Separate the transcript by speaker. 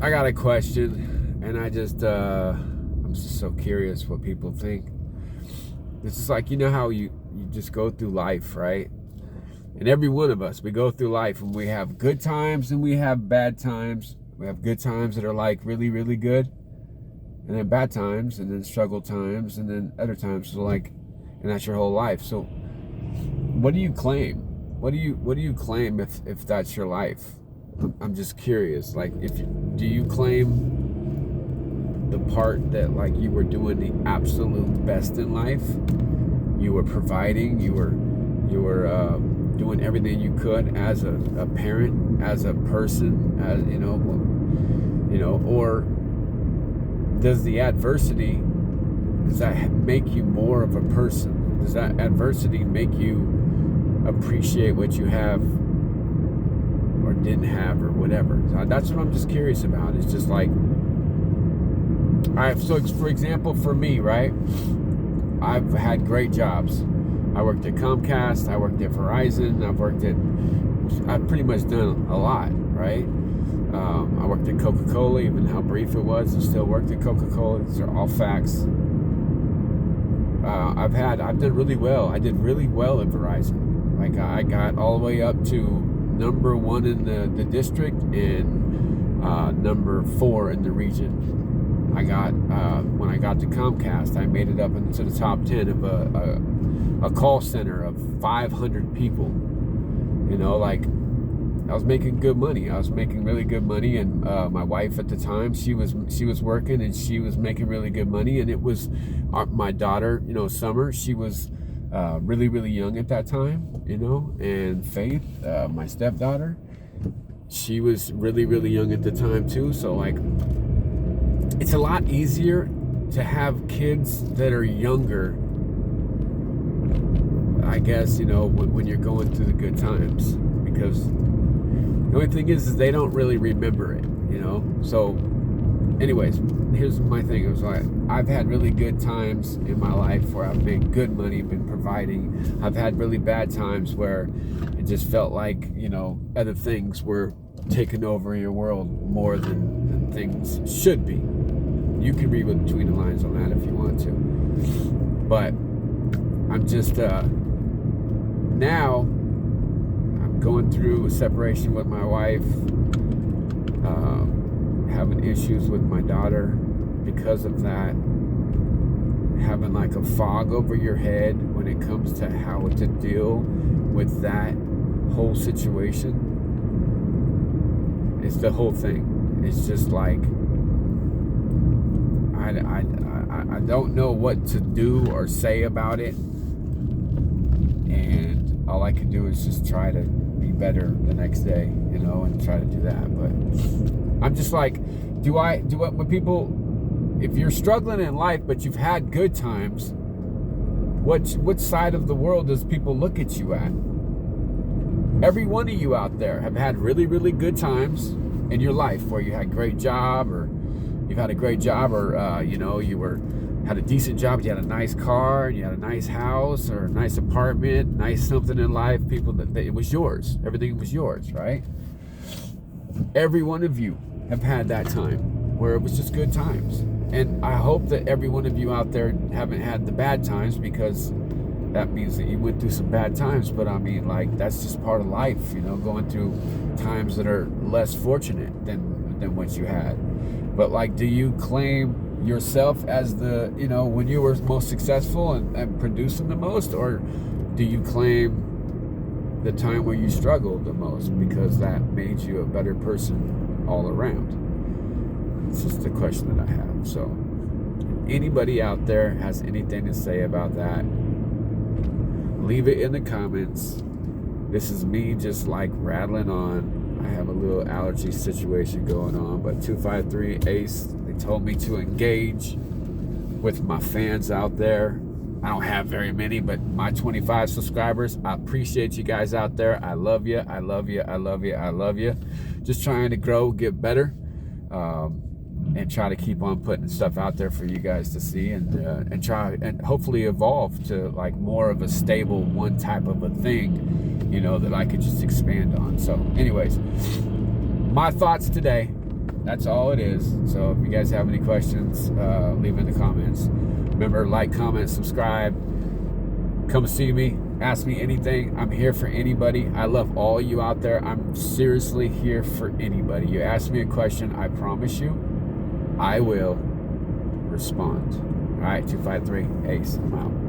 Speaker 1: I got a question, and I'm just so curious what people think. It's just like, you know how you just go through life, right? And every one of us, we go through life and we have good times and we have bad times. We have good times that are like really, really good, and then bad times, and then struggle times, and then other times. So like, and that's your whole life. So what do you claim? What do you claim if that's your life? I'm just curious. Like, do you claim the part that like you were doing the absolute best in life? You were providing. You were doing everything you could as a parent, as a person, as or does the adversity, does that make you more of a person? Does that adversity make you appreciate what you have or didn't have or whatever? So that's what I'm just curious about. It's just like, so for example, for me, right, I've had great jobs. I worked at Comcast, I worked at Verizon, I've pretty much done a lot, right? I worked at Coca-Cola, even how brief it was. I still worked at Coca-Cola. These are all facts. I've done really well. I did really well at Verizon. Like, I got all the way up to number 1 in the district and number 4 in the region. I got when I got to Comcast, I made it up into the top 10 of a call center of 500 people. Like, I was making good money. I was making really good money, and my wife at the time, she was working, and she was making really good money. And it was my daughter, Summer. She was really, really young at that time, and Faith, my stepdaughter, she was really, really young at the time too. So like, it's a lot easier to have kids that are younger, I guess, when you're going through the good times, because the only thing is they don't really remember it, So anyways, here's my thing. It was like, I've had really good times in my life where I've made good money, been providing. I've had really bad times where it just felt like, other things were taking over your world more than things should be. You can read between the lines on that if you want to. But I'm just, now I'm going through a separation with my wife, having issues with my daughter because of that, having like a fog over your head when it comes to how to deal with that whole situation. It's the whole thing. It's just like, I don't know what to do or say about it, and all I can do is just try to be better the next day, and try to do that. But I'm just like, when people, if you're struggling in life but you've had good times, what side of the world does people look at you at? Every one of you out there have had really, really good times in your life where you had a great job, or you've had a great job, or had a decent job, you had a nice car, you had a nice house or a nice apartment, nice something in life. People that it was yours. Everything was yours, right? Every one of you have had that time where it was just good times. And I hope that every one of you out there haven't had the bad times, because that means that you went through some bad times. But I mean, like, that's just part of life, going through times that are less fortunate than what you had. But like, do you claim yourself as the, when you were most successful and producing the most, or do you claim the time where you struggled the most because that made you a better person all around? It's just a question that I have. So anybody out there has anything to say about that, leave it in the comments. This is me just like rattling on. I have a little allergy situation going on, but 253 Ace, they told me to engage with my fans out there. I don't have very many, but my 25 subscribers, I appreciate you guys out there. I love you. I love you. I love you. I love you. Just trying to grow, get better, and try to keep on putting stuff out there for you guys to see, and try and hopefully evolve to like more of a stable one type of a thing you know, that I could just expand on. So anyways, my thoughts today, that's all it is. So if you guys have any questions, leave in the comments. Remember, like, comment, subscribe. Come see me. Ask me anything. I'm here for anybody. I love all you out there. I'm seriously here for anybody. You ask me a question, I promise you, I will respond. All right, 253 Ace. I'm out.